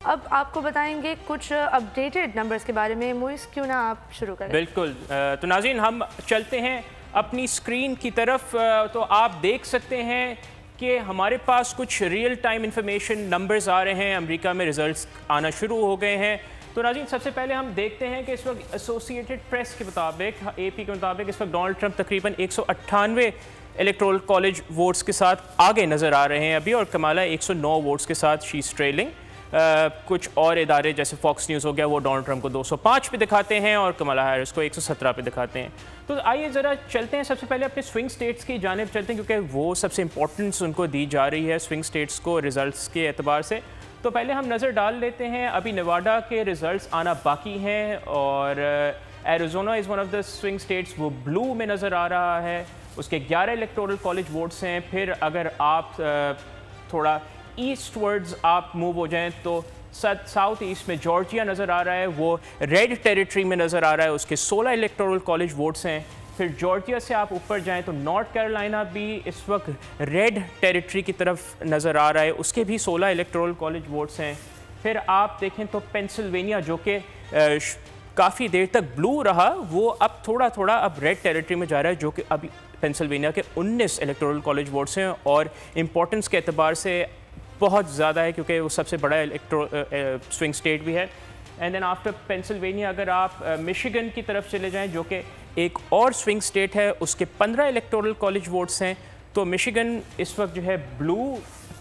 अब आपको बताएंगे कुछ अपडेटेड नंबर्स के बारे में। मुइस, क्यों ना आप शुरू करें। बिल्कुल, तो नाज़रीन हम चलते हैं अपनी स्क्रीन की तरफ। तो आप देख सकते हैं कि हमारे पास कुछ रियल टाइम इंफॉर्मेशन नंबर्स आ रहे हैं। अमेरिका में रिजल्ट्स आना शुरू हो गए हैं। तो नाज़रीन सबसे पहले हम देखते हैं कि इस वक्त एसोसिएटेड प्रेस के मुताबिक, AP के मुताबिक, इस वक्त डोनाल्ड ट्रंप तकरीबन 198 इलेक्टोरल कॉलेज वोट्स के साथ आगे नज़र आ रहे हैं अभी, और कमाला 109 वोट्स के साथ शी इज़ ट्रेलिंग। कुछ और इदारे जैसे फॉक्स न्यूज़ हो गया वो डोनाल्ड ट्रंप को 205 पे दिखाते हैं और कमला हैरिस को 117 पे दिखाते हैं। तो आइए ज़रा चलते हैं, सबसे पहले अपने स्विंग स्टेट्स की जानिब चलते हैं, क्योंकि वो सबसे इंपॉर्टेंस उनको दी जा रही है स्विंग स्टेट्स को रिजल्ट्स के एतबार से। तो पहले हम नज़र डाल लेते हैं, अभी नेवाडा के रिजल्ट्स आना बाकी हैं और Arizona is one of the swing states, वो ब्लू में नज़र आ रहा है। उसके 11 इलेक्टोरल कॉलेज वोट्स हैं। फिर अगर आप थोड़ा ईस्ट वर्ड्स आप मूव हो जाएं तो साउथ ईस्ट में जॉर्जिया नज़र आ रहा है, वो रेड टेरिटरी में नज़र आ रहा है, उसके 16 इलेक्टोरल कॉलेज वोट्स हैं। फिर जॉर्जिया से आप ऊपर जाएं तो नॉर्थ कैरोलिना भी इस वक्त रेड टेरिटरी की तरफ नज़र आ रहा है, उसके भी 16 इलेक्टोरल कॉलेज वोट्स हैं। फिर आप देखें तो पेंसिल्वेनिया, जो कि काफ़ी देर तक ब्लू रहा, वो अब थोड़ा थोड़ा अब रेड टेरिटरी में जा रहा है, जो कि अभी पेंसिल्वेनिया के 19 इलेक्टोरल कॉलेज वोट्स हैं और इम्पोर्टेंस के अतबार से बहुत ज़्यादा है, क्योंकि वो सबसे बड़ा स्विंग स्टेट भी है। एंड देन आफ्टर पेंसिल्वेनिया अगर आप मिशिगन की तरफ चले जाएं, जो कि एक और स्विंग स्टेट है, उसके 15 इलेक्टोरल कॉलेज वोट्स हैं। तो मिशिगन इस वक्त जो है ब्लू,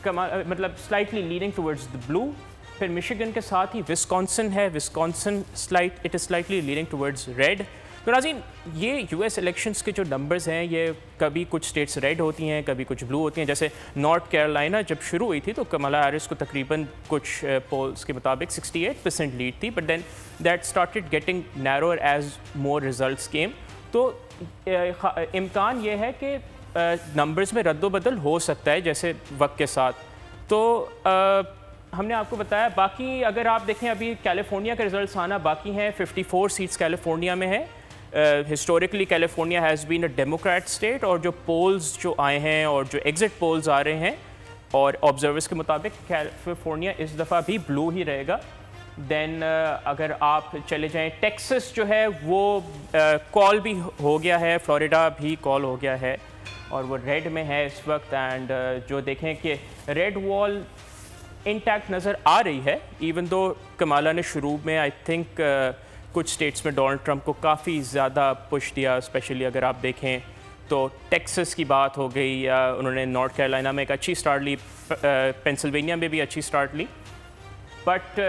मतलब slightly leading towards the blue. फिर मिशिगन के साथ ही विस्कॉन्सिन है, Wisconsin it is slightly leading towards red. तो नाज़रीन ये US इलेक्शंस के जो नंबर्स हैं, ये कभी कुछ स्टेट्स रेड होती हैं, कभी कुछ ब्लू होती हैं। जैसे नॉर्थ कैरोलिना जब शुरू हुई थी तो कमला हैरिस को तकरीबन कुछ पोल्स के मुताबिक 68% लीड थी, but then that started getting narrower as more results came. तो इम्कान ये है कि नंबर्स में रद्दोबदल हो सकता है जैसे वक्त के साथ। तो हमने आपको बताया। बाकी अगर आप देखें अभी कैलिफोर्निया के रिजल्ट्स आना बाकी हैं, 54 सीट्स कैलिफोर्निया में है। Historically California has been a Democrat state, और जो पोल्स जो आए हैं और जो एग्जिट पोल्स आ रहे हैं और ऑब्जर्वर्स के मुताबिक कैलिफोर्निया इस दफ़ा भी ब्लू ही रहेगा। देन अगर आप चले जाएं, टेक्सास जो है वो कॉल भी हो गया है, फ्लोरिडा भी कॉल हो गया है और वो रेड में है इस वक्त। एंड जो देखें कि रेड वॉल इंटैक्ट नज़र आ रही है, इवन दो कमाला ने शुरू में आई थिंक कुछ स्टेट्स में डोनाल्ड ट्रंप को काफ़ी ज़्यादा पुश दिया। स्पेशली अगर आप देखें तो टेक्सास की बात हो गई, या उन्होंने नॉर्थ कैरोलिना में एक अच्छी स्टार्ट ली, पेंसिल्वेनिया में भी अच्छी स्टार्ट ली। बट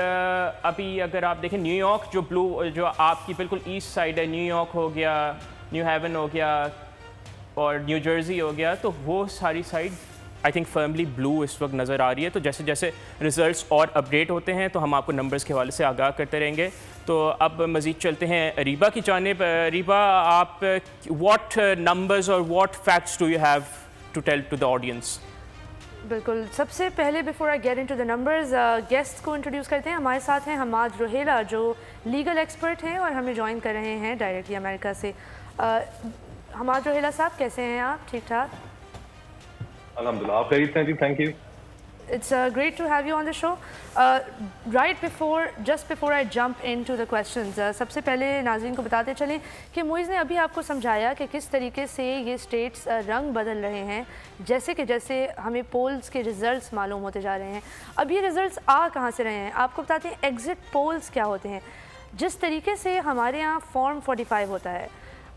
अभी अगर आप देखें न्यूयॉर्क जो ब्लू, जो आपकी बिल्कुल ईस्ट साइड है, न्यूयॉर्क हो गया, न्यू हेवन हो गया और न्यू जर्सी हो गया, तो वो सारी side I think firmly blue इस वक्त नज़र आ रही है। तो जैसे जैसे रिजल्ट्स और अपडेट होते हैं तो हम आपको नंबर्स के हवाले से आगाह करते रहेंगे। तो अब मज़ीद चलते हैं रीबा की जानिब। रीबा, आप व्हाट नंबर्स और what facts do you have to tell to the audience? बिल्कुल, सबसे पहले before I get into the numbers, guest को इंट्रोड्यूस करते हैं। हमारे साथ हैं हमाद रोहेला, जो लीगल एक्सपर्ट हैं और हमें ज्वाइन कर रहे हैं डायरेक्टली अमेरिका से। हमाद रोहेला साहब, कैसे हैं आप? ठीक ठाक? Alhamdulillah, आप खैरियत हैं जी, thank you. It's great to have you on the show. Just before I jump into the questions, सबसे पहले नाज़रीन को बताते चलें कि मुइज़ ने अभी आपको समझाया कि किस तरीके से ये स्टेट्स रंग बदल रहे हैं जैसे हमें पोल्स के रिज़ल्ट्स मालूम होते जा रहे हैं। अब ये रिज़ल्ट्स आ कहाँ से रहे हैं, आपको बताते हैं एग्ज़िट पोल्स क्या होते हैं। जिस तरीके से हमारे यहाँ फॉर्म 45 होता है,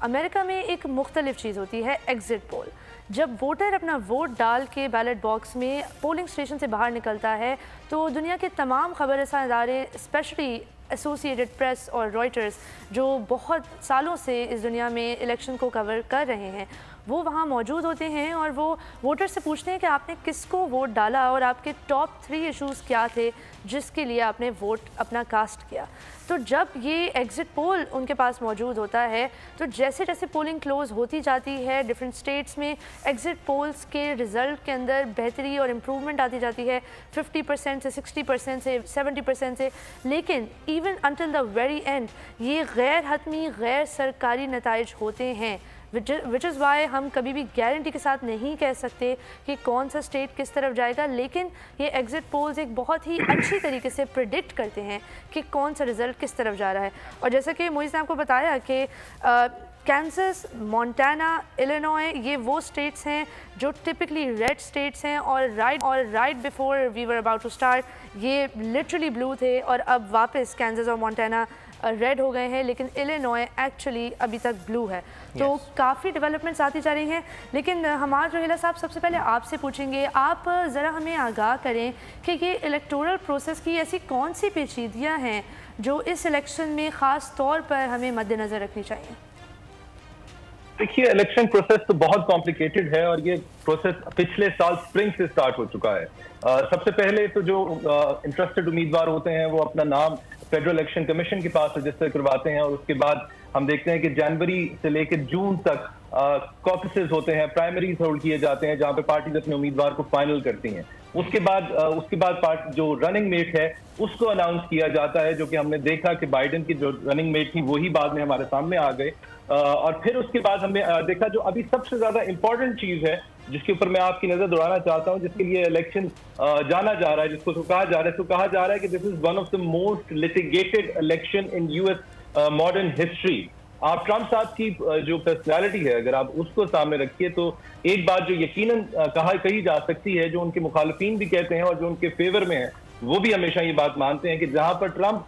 अमेरिका में एक मुख्तलिफ चीज़ होती है एग्ज़िट पोल। जब वोटर अपना वोट डाल के बैलेट बॉक्स में पोलिंग स्टेशन से बाहर निकलता है तो दुनिया के तमाम खबररसां इदारे, स्पेशली एसोसिएटेड प्रेस और रॉयटर्स, जो बहुत सालों से इस दुनिया में इलेक्शन को कवर कर रहे हैं, वो वहाँ मौजूद होते हैं और वो वोटर से पूछते हैं कि आपने किसको वोट डाला और आपके टॉप 3 इश्यूज़ क्या थे जिसके लिए आपने वोट अपना कास्ट किया। तो जब ये एग्ज़िट पोल उनके पास मौजूद होता है तो जैसे जैसे पोलिंग क्लोज़ होती जाती है डिफरेंट स्टेट्स में एग्ज़िट पोल्स के रिज़ल्ट के अंदर बेहतरी और इम्प्रूवमेंट आती जाती है 50% से 60% से 70% से। लेकिन even until the very and ये गैर हतमी, गैर सरकारी नताइज होते हैं विच इज़ वाई हम कभी भी गारंटी के साथ नहीं कह सकते कि कौन सा स्टेट किस तरफ जाएगा, लेकिन ये एग्जिट पोल्स एक बहुत ही अच्छी तरीके से प्रिडिक्ट करते हैं कि कौन सा रिज़ल्ट किस तरफ जा रहा है। और जैसा कि मोइज़ ने आपको बताया कि कैंसस, मोंटाना, इलिनॉय ये वो स्टेट्स हैं जो टिपिकली रेड स्टेट्स हैं, और right before we were about to start ये लिटरली ब्लू थे, और अब वापस कैंसस और मोंटाना रेड हो गए हैं, लेकिन इलिनॉय एक्चुअली अभी तक ब्लू है। तो काफ़ी डेवलपमेंट्स आती जा रही हैं। लेकिन हमार जोहिला साहब, सबसे पहले आपसे पूछेंगे, आप ज़रा हमें आगाह करें कि ये इलेक्टोरल प्रोसेस की ऐसी कौन सी पेचीदगियाँ हैं जो इस इलेक्शन में ख़ास तौर पर हमें मद्देनज़र रखनी चाहिए? देखिए, इलेक्शन प्रोसेस तो बहुत कॉम्प्लिकेटेड है और ये प्रोसेस पिछले साल स्प्रिंग से स्टार्ट हो चुका है। सबसे पहले तो जो इंटरेस्टेड उम्मीदवार होते हैं वो अपना नाम फेडरल इलेक्शन कमीशन के पास रजिस्टर करवाते हैं, और उसके बाद हम देखते हैं कि जनवरी से लेकर जून तक कॉकसेस होते हैं, प्राइमरीज होल्ड किए जाते हैं जहां पे पार्टीज अपने उम्मीदवार को फाइनल करती हैं। उसके बाद पार्टी जो रनिंग मेट है उसको अनाउंस किया जाता है, जो कि हमने देखा कि बाइडेन की जो रनिंग मेट थी वही बाद में हमारे सामने आ गए। और फिर उसके बाद हमने देखा जो अभी सबसे ज्यादा इंपॉर्टेंट चीज है जिसके ऊपर मैं आपकी नजर दौड़ाना चाहता हूं, जिसके लिए इलेक्शन जाना जा रहा है, जिसको तो कहा जा रहा है कि this is one of the most litigated election in US modern history. आप ट्रंप साहब की जो पर्सनैलिटी है अगर आप उसको सामने रखिए तो एक बात जो यकीनन कही जा सकती है, जो उनके मुखालिफिन भी कहते हैं और जो उनके फेवर में है वो भी हमेशा ये बात मानते हैं कि जहां पर ट्रंप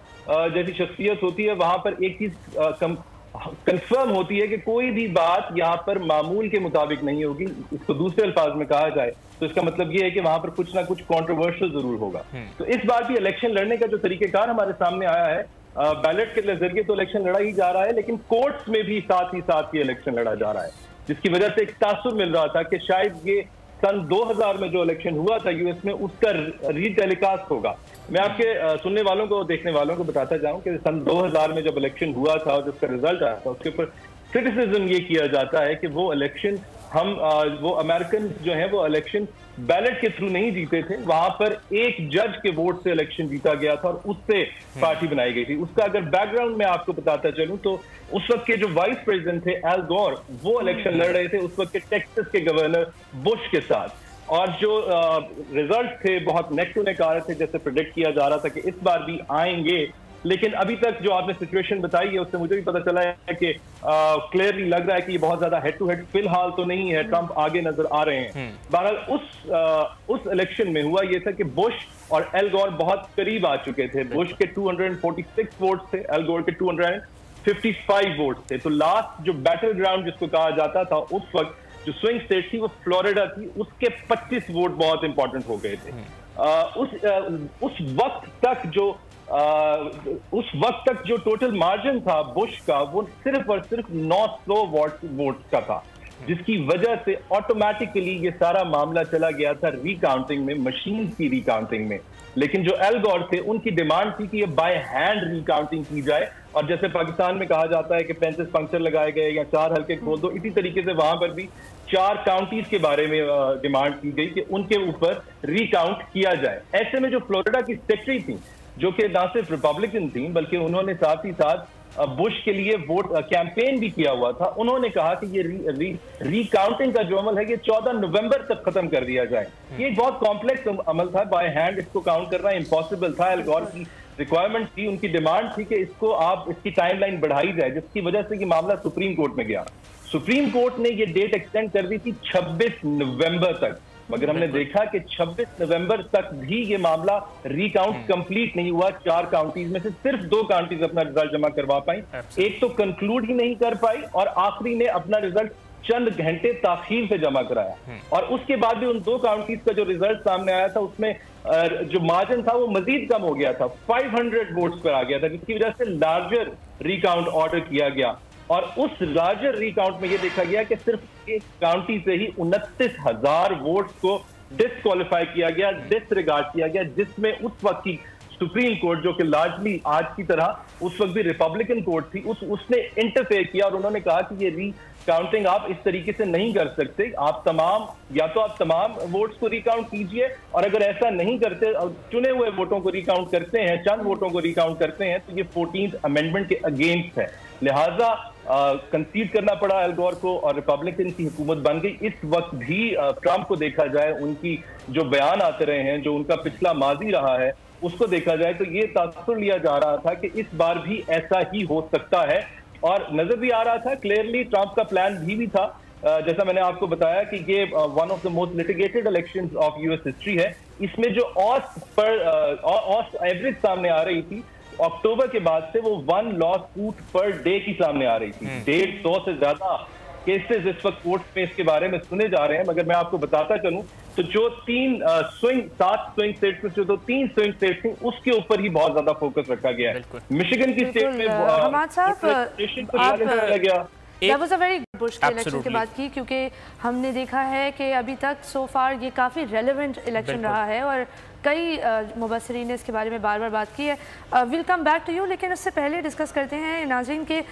जैसी शख्सियत होती है वहां पर एक चीज कंफर्म होती है कि कोई भी बात यहाँ पर मामूल के मुताबिक नहीं होगी। इसको दूसरे अल्फाज में कहा जाए तो इसका मतलब ये है कि वहां पर कुछ ना कुछ कंट्रोवर्शियल जरूर होगा। तो इस बार भी इलेक्शन लड़ने का जो तरीकेकार हमारे सामने आया है, बैलेट के जरिए तो इलेक्शन लड़ा ही जा रहा है, लेकिन कोर्ट्स में भी साथ ही साथ ये इलेक्शन लड़ा जा रहा है, जिसकी वजह से एक तासुर मिल रहा था कि शायद ये सन 2000 में जो इलेक्शन हुआ था यूएस में उसका रीटेलीकास्ट होगा। मैं आपके सुनने वालों को, देखने वालों को बताता जाऊं कि सन 2000 में जब इलेक्शन हुआ था और जिसका रिजल्ट आया था उसके ऊपर क्रिटिसिज्म ये किया जाता है कि वो इलेक्शन वो अमेरिकन जो है वो इलेक्शन बैलेट के थ्रू नहीं जीते थे, वहां पर एक जज के वोट से इलेक्शन जीता गया था और उससे पार्टी बनाई गई थी। उसका अगर बैकग्राउंड में आपको बताता चलूं तो उस वक्त के जो वाइस प्रेसिडेंट थे एल गॉर, वो इलेक्शन लड़ रहे थे उस वक्त के टेक्सास के गवर्नर बुश के साथ, और जो रिजल्ट थे बहुत नेक टू नेक आ रहे थे, जैसे प्रेडिक्ट किया जा रहा था कि इस बार भी आएंगे। लेकिन अभी तक जो आपने सिचुएशन बताई है उससे मुझे भी पता चला है कि क्लियरली लग रहा है कि ये बहुत ज्यादा हेड टू हेड फिलहाल तो नहीं है, ट्रंप आगे नजर आ रहे हैं। बहरहाल उस इलेक्शन में हुआ ये था कि बुश और एल गॉर बहुत करीब आ चुके थे। बुश के 246 वोट थे, एल गॉर के 255 वोट थे। तो लास्ट जो बैटल ग्राउंड जिसको कहा जाता था उस वक्त जो स्विंग स्टेट थी वो फ्लोरिडा थी, उसके 25 वोट बहुत इंपॉर्टेंट हो गए थे। उस वक्त तक जो टोटल मार्जिन था बुश का वो सिर्फ और सिर्फ 900 वोट का था, जिसकी वजह से ऑटोमेटिकली ये सारा मामला चला गया था रिकाउंटिंग में, मशीन की रिकाउंटिंग में। लेकिन जो एल गॉर थे उनकी डिमांड थी कि ये बाय हैंड रिकाउंटिंग की जाए, और जैसे पाकिस्तान में कहा जाता है कि 35 पंक्चर लगाए गए या 4 हल्के खोल दो, इसी तरीके से वहां पर भी 4 काउंटीज के बारे में डिमांड की गई कि उनके ऊपर रिकाउंट किया जाए। ऐसे में जो फ्लोरिडा की सेक्रेटरी थी, जो कि ना सिर्फ रिपब्लिकन थी बल्कि उन्होंने साथ ही साथ बुश के लिए वोट कैंपेन भी किया हुआ था, उन्होंने कहा कि ये रिकाउंटिंग का जो अमल है ये 14 नवंबर तक खत्म कर दिया जाए। ये एक बहुत कॉम्प्लेक्स अमल था, बाय हैंड इसको काउंट करना इम्पॉसिबल था। एल गॉर की रिक्वायरमेंट थी, उनकी डिमांड थी कि इसकी टाइमलाइन बढ़ाई जाए, जिसकी वजह से ये मामला सुप्रीम कोर्ट में गया। सुप्रीम कोर्ट ने ये डेट एक्सटेंड कर दी थी 26 नवंबर तक, मगर हमने देखा कि 26 नवंबर तक भी ये मामला रिकाउंट कंप्लीट नहीं हुआ। 4 काउंटीज में से सिर्फ 2 काउंटीज अपना रिजल्ट जमा करवा पाई, एक तो कंक्लूड ही नहीं कर पाई और आखिरी ने अपना रिजल्ट चंद घंटे ताखीर से जमा कराया। और उसके बाद भी उन 2 काउंटीज का जो रिजल्ट सामने आया था उसमें जो मार्जिन था वो मजीद कम हो गया था, 500 वोट्स पर आ गया था, जिसकी वजह से लार्जर रिकाउंट ऑर्डर किया गया। और उस लार्जर रिकाउंट में यह देखा गया कि सिर्फ एक काउंटी से ही 29,000 वोट्स को डिस्क्वालीफाई किया गया, डिसरिगार्ड किया गया, जिसमें उस वक्त की सुप्रीम कोर्ट, जो कि लार्जली आज की तरह उस वक्त भी रिपब्लिकन कोर्ट थी, उसने इंटरफेयर किया और उन्होंने कहा कि ये रिकाउंटिंग आप इस तरीके से नहीं कर सकते। आप तमाम वोट्स को रिकाउंट कीजिए, और अगर ऐसा नहीं करते, चुने हुए वोटों को रिकाउंट करते हैं, चंद वोटों को रिकाउंट करते हैं, तो ये 14th अमेंडमेंट के अगेंस्ट है। लिहाजा कंसीड करना पड़ा एल गोर को और रिपब्लिकन की हुकूमत बन गई। इस वक्त भी ट्रंप को देखा जाए, उनकी जो बयान आते रहे हैं, जो उनका पिछला माजी रहा है, उसको देखा जाए तो ये तासुर लिया जा रहा था कि इस बार भी ऐसा ही हो सकता है। और नजर भी आ रहा था क्लियरली, ट्रंप का प्लान भी था, जैसा मैंने आपको बताया कि ये one of the most litigated elections of US history है। इसमें जो ऑस्ट एवरेज सामने आ रही थी अक्टूबर के बाद से, वो 1 लॉ सूट पर डे की सामने आ रही थी। 150 से ज्यादा केसेस इस वक्त कोर्ट में इसके बारे में सुने जा रहे हैं। मगर मैं आपको बताता चलूं तो जो 7 स्विंग स्टेट्स में जो 3 स्विंग स्टेट्स थी, उसके ऊपर ही बहुत ज्यादा फोकस रखा गया है। मिशिगन की स्टेट में That was a very Bush के इलेक्शन के बाद की, क्योंकि हमने देखा है कि अभी तक सो फार ये काफ़ी रेलेवेंट इलेक्शन रहा है और कई मुबसरीन ने इसके बारे में बार बार बात की है। Will come back to you, लेकिन उससे पहले डिस्कस करते हैं नाज़रीन के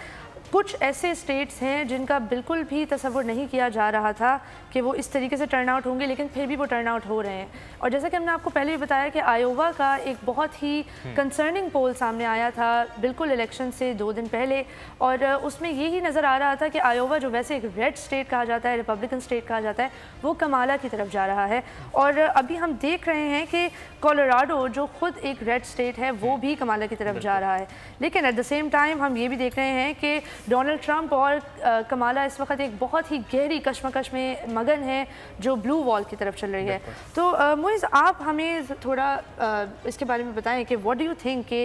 कुछ ऐसे स्टेट्स हैं जिनका बिल्कुल भी तसव्वुर नहीं किया जा रहा था कि वो इस तरीके से टर्न आउट होंगे, लेकिन फिर भी वो टर्न आउट हो रहे हैं। और जैसा कि हमने आपको पहले भी बताया कि आयोवा का एक बहुत ही कंसर्निंग पोल सामने आया था बिल्कुल इलेक्शन से 2 दिन पहले, और उसमें यही नज़र आ रहा था कि आयोवा जो वैसे एक रेड स्टेट कहा जाता है, रिपब्लिकन स्टेट कहा जाता है, वो कमाला की तरफ जा रहा है। और अभी हम देख रहे हैं कि कोलोराडो जो खुद एक रेड स्टेट है, वो भी कमाला की तरफ जा रहा है। लेकिन एट द सेम टाइम हम ये भी देख रहे हैं कि डोनाल्ड ट्रंप और कमाला इस वक्त एक बहुत ही गहरी कशमकश में मगन है जो ब्लू वॉल की तरफ चल रही है। तो मुइज़, आप हमें थोड़ा इसके बारे में बताएं कि व्हाट डू यू थिंक कि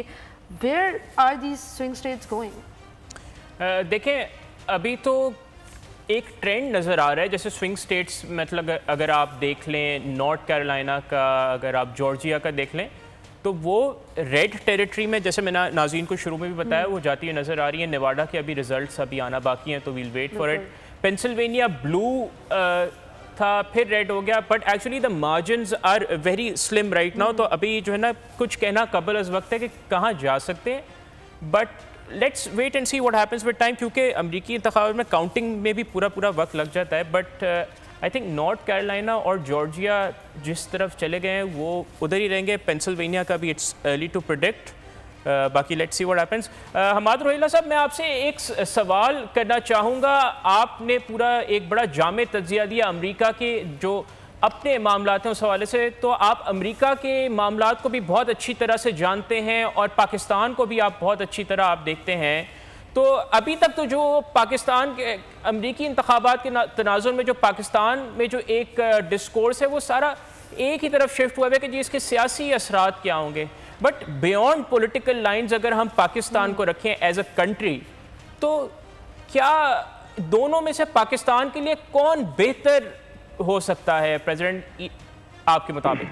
where are these swing states going? देखें, अभी तो एक ट्रेंड नज़र आ रहा है, जैसे स्विंग स्टेट्स, मतलब अगर आप देख लें नॉर्थ कैरोलिना का, अगर आप जॉर्जिया का देख लें, तो वो रेड टेरिटरी में, जैसे मैंने नाज़रीन को शुरू में भी बताया, वो जाती हुई नज़र आ रही है। नेवाडा के अभी रिजल्ट्स अभी आना बाकी हैं, तो we'll wait for it. Pennsylvania blue था, फिर रेड हो गया, but actually the margins are very slim right now. तो अभी जो है ना, कुछ कहना कबल अज़ वक्त है कि कहाँ जा सकते हैं, but let's wait and see what happens with time, क्योंकि अमरीकी इंतखाब में काउंटिंग में भी पूरा वक्त लग जाता है। But I think north Carolina और जॉर्जिया जिस तरफ चले गए हैं वो उधर ही रहेंगे। पेंसिल्वेनिया का भी इट्स अर्ली टू प्रेडिक्ट, बाकी let's see what happens. Hammad Rohilla sahab, मैं आपसे एक सवाल करना चाहूँगा। आपने पूरा एक बड़ा जामे तज्जिया दिया अमेरिका के जो अपने मामलात हैं उस हवाले से, तो आप अमेरिका के मामलात को भी बहुत अच्छी तरह से जानते हैं और पाकिस्तान को भी आप बहुत अच्छी तरह आप देखते हैं। तो अभी तक तो जो पाकिस्तान के अमरीकी इंतखाबात के तनाजुर में जो पाकिस्तान में जो एक डिस्कोर्स है, वो सारा एक ही तरफ शिफ्ट हुआ है कि जी इसके सियासी असरात क्या होंगे। बट बियॉन्ड पॉलिटिकल लाइंस अगर हम पाकिस्तान को रखें एज अ कंट्री, तो क्या दोनों में से पाकिस्तान के लिए कौन बेहतर हो सकता है प्रेसिडेंट आपके मुताबिक?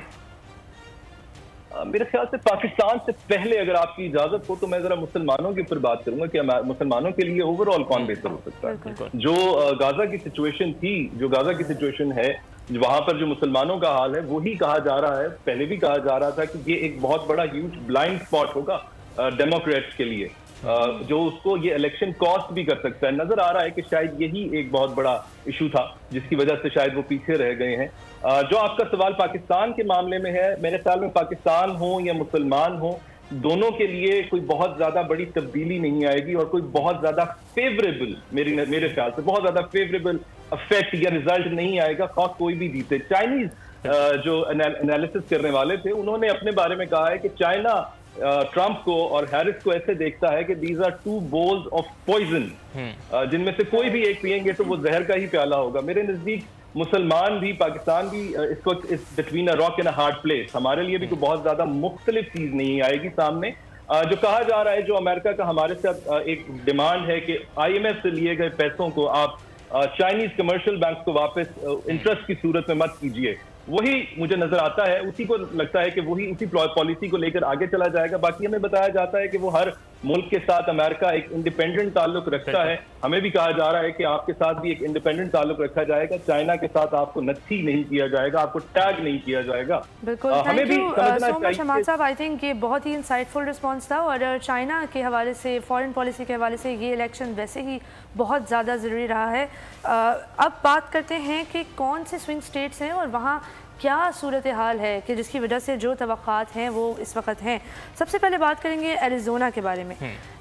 मेरे ख्याल से पाकिस्तान से पहले, अगर आपकी इजाजत हो, तो मैं जरा मुसलमानों के ऊपर बात करूंगा कि मुसलमानों के लिए ओवरऑल कौन बेहतर हो सकता है। जो गाजा की सिचुएशन थी, जो गाजा की सिचुएशन है, वहां पर जो मुसलमानों का हाल है, वही कहा जा रहा है, पहले भी कहा जा रहा था कि ये एक बहुत बड़ा ह्यूज ब्लाइंड स्पॉट होगा डेमोक्रेट्स के लिए, जो उसको ये इलेक्शन कॉस्ट भी कर सकता है। नजर आ रहा है कि शायद यही एक बहुत बड़ा इशू था जिसकी वजह से शायद वो पीछे रह गए हैं। जो आपका सवाल पाकिस्तान के मामले में है, मेरे ख्याल में पाकिस्तान हो या मुसलमान हो, दोनों के लिए कोई बहुत ज्यादा बड़ी तब्दीली नहीं आएगी और कोई बहुत ज्यादा फेवरेबल, मेरे ख्याल से बहुत ज्यादा फेवरेबल इफेक्ट या रिजल्ट नहीं आएगा, खास कोई भी जीते। चाइनीज जो एनालिसिस करने वाले थे, उन्होंने अपने बारे में कहा है कि चाइना ट्रंप को और हैरिस को ऐसे देखता है कि these are 2 bowls of poison, जिनमें से कोई भी एक पिएंगे तो वो जहर का ही प्याला होगा। मेरे नजदीक मुसलमान भी, पाकिस्तान भी इस वक्त इस between a rock and a hard place. हमारे लिए भी कोई बहुत ज्यादा मुख्तलिफ चीज नहीं आएगी सामने। जो कहा जा रहा है, जो अमेरिका का हमारे साथ एक डिमांड है कि IMF से लिए गए पैसों को आप चाइनीज कमर्शियल बैंक को वापस इंटरेस्ट की सूरत में मत कीजिए, वही मुझे नजर आता है, उसी को लगता है कि वही उसी पॉलिसी को लेकर आगे चला जाएगा। बाकी हमें बताया जाता है कि वो हर मुल्क के साथ अमेरिका एक इंडिपेंडेंट ताल्लुक रखता है। हमें भी कहा जा रहा है कि आपके साथ भी एक इंडिपेंडेंट ताल्लुक रखा जाएगा, चाइना के साथ आपको नत्थी नहीं किया जाएगा, आपको टैग नहीं किया जाएगा। बिल्कुल, हमें भी समझना चाहिए। हमाद साहब, आई थिंक ये बहुत ही इंसाइटफुल रिस्पॉन्स था, और चाइना के हवाले से, फॉरेन पॉलिसी के हवाले से ये इलेक्शन वैसे ही बहुत ज़्यादा ज़रूरी रहा है। अब बात करते हैं कि कौन से स्विंग स्टेट्स हैं और वहाँ क्या सूरत हाल है कि जिसकी वजह से जो तवक्कात हैं वो इस वक्त हैं। सबसे पहले बात करेंगे एरिज़ोना के बारे में।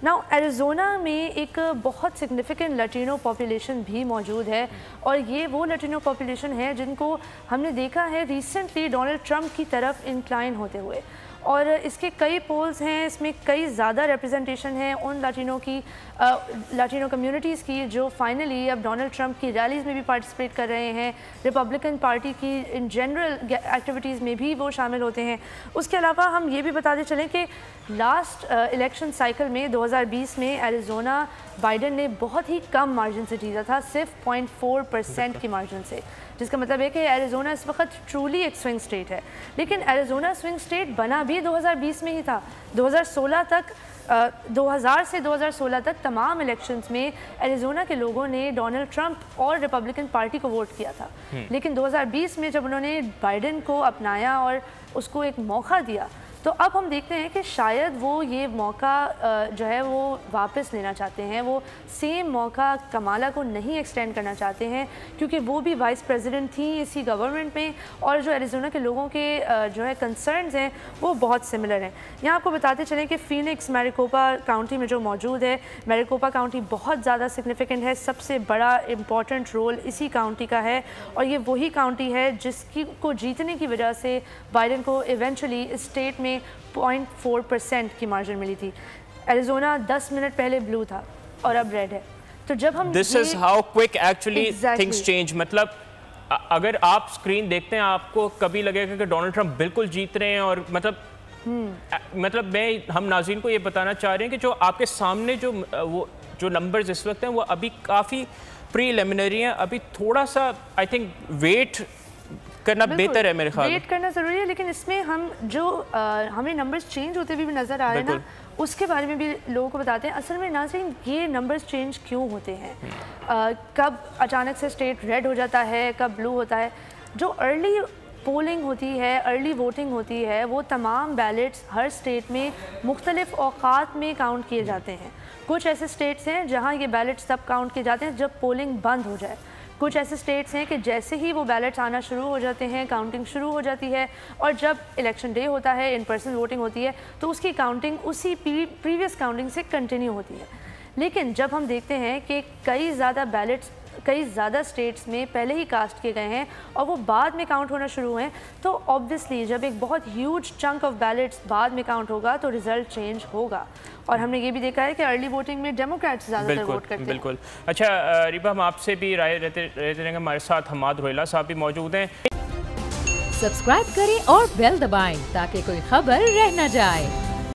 नाउ एरिज़ोना में एक बहुत सिग्निफिकेंट लैटिनो पॉपुलेशन भी मौजूद है और ये वो लैटिनो पॉपुलेशन है जिनको हमने देखा है रिसेंटली डोनाल्ड ट्रंप की तरफ इंक्लाइन होते हुए, और इसके कई पोल्स हैं, इसमें कई ज़्यादा रिप्रेजेंटेशन है उन लाटिनो कम्युनिटीज़ की जो फाइनली अब डोनाल्ड ट्रंप की रैलीज़ में भी पार्टिसिपेट कर रहे हैं, रिपब्लिकन पार्टी की इन जनरल एक्टिविटीज़ में भी वो शामिल होते हैं। उसके अलावा हम ये भी बताते चलें कि लास्ट इलेक्शन साइकिल में 2020 में एरिज़ोना बाइडन ने बहुत ही कम मार्जिन से जीता था, सिर्फ 0.4% की मार्जिन से, जिसका मतलब है कि एरिज़ोना इस वक्त ट्रूली एक स्विंग स्टेट है। लेकिन एरिज़ोना स्विंग स्टेट बना भी 2020 में ही था। 2016 तक 2000 से 2016 तक तमाम इलेक्शंस में एरिज़ोना के लोगों ने डोनाल्ड ट्रंप और रिपब्लिकन पार्टी को वोट किया था। लेकिन 2020 में जब उन्होंने बाइडन को अपनाया और उसको एक मौका दिया, तो अब हम देखते हैं कि शायद वो ये मौका जो है वो वापस लेना चाहते हैं। वो सेम मौका कमाला को नहीं एक्सटेंड करना चाहते हैं क्योंकि वो भी वाइस प्रेसिडेंट थी इसी गवर्नमेंट में, और जो एरिज़ोना के लोगों के जो है कंसर्न्स हैं वो बहुत सिमिलर हैं। यहाँ आपको बताते चलें कि फीनिक्स मैरिकोपा काउंटी में जो मौजूद है, मैरिकोपा काउंटी बहुत ज़्यादा सिग्निफिकेंट है, सबसे बड़ा इम्पॉर्टेंट रोल इसी काउंटी का है, और ये वही काउंटी है जिसकी को जीतने की वजह से बाइडन को इवेंचुअली स्टेट में 0.4% की मार्जिन मिली थी। एरिज़ोना 10 मिनट पहले ब्लू था और अब रेड है। तो जब हम this is how quick actually things change. मतलब अगर आप स्क्रीन देखते हैं आपको कभी लगेगा कि डोनाल्ड ट्रंप बिल्कुल जीत रहे हैं, और मतलब हम नाज़रीन को ये बताना चाह रहे हैं कि जो आपके सामने जो नंबर्स इस वक्त हैं वो अभी काफ़ी प्रीलिमिनरी हैं। अभी थोड़ा सा आई थिंक वेट करना बेहतर है, मेरे ख्याल में वेट करना ज़रूरी है। लेकिन इसमें हम जो हमें नंबर्स चेंज होते हुए भी नज़र आ रहे हैं ना, उसके बारे में भी लोगों को बताते हैं। असल में नाज़रीन ये नंबर्स चेंज क्यों होते हैं, कब अचानक से स्टेट रेड हो जाता है, कब ब्लू होता है। जो अर्ली पोलिंग होती है, अर्ली वोटिंग होती है, वो तमाम बैलेट्स हर स्टेट में मुख्तलिफ औकात में काउंट किए जाते हैं। कुछ ऐसे स्टेट्स हैं जहाँ ये बैलेट्स तब काउंट किए जाते हैं जब पोलिंग बंद हो जाए। कुछ ऐसे स्टेट्स हैं कि जैसे ही वो बैलेट्स आना शुरू हो जाते हैं, काउंटिंग शुरू हो जाती है, और जब इलेक्शन डे होता है, इन पर्सन वोटिंग होती है, तो उसकी काउंटिंग उसी प्रीवियस काउंटिंग से कंटिन्यू होती है। लेकिन जब हम देखते हैं कि कई ज़्यादा स्टेट्स में पहले ही कास्ट किए गए हैं और वो बाद में काउंट होना शुरू हुए हैं, तो ऑब्वियसली जब एक बहुत ह्यूज चंक ऑफ बैलेट्स बाद में काउंट होगा तो रिजल्ट चेंज होगा। और हमने ये भी देखा है कि अर्ली वोटिंग में डेमोक्रेट्स ज़्यादातर वोट करते हैं। बिल्कुल। अच्छा रिबा, हम आपसे भी राय रहते रहेंगे। हमारे साथ हमाद रोहिला साहब भी मौजूद हैं। सब्सक्राइब करें और बेल दबाएं ताकि कोई खबर रह न जाए।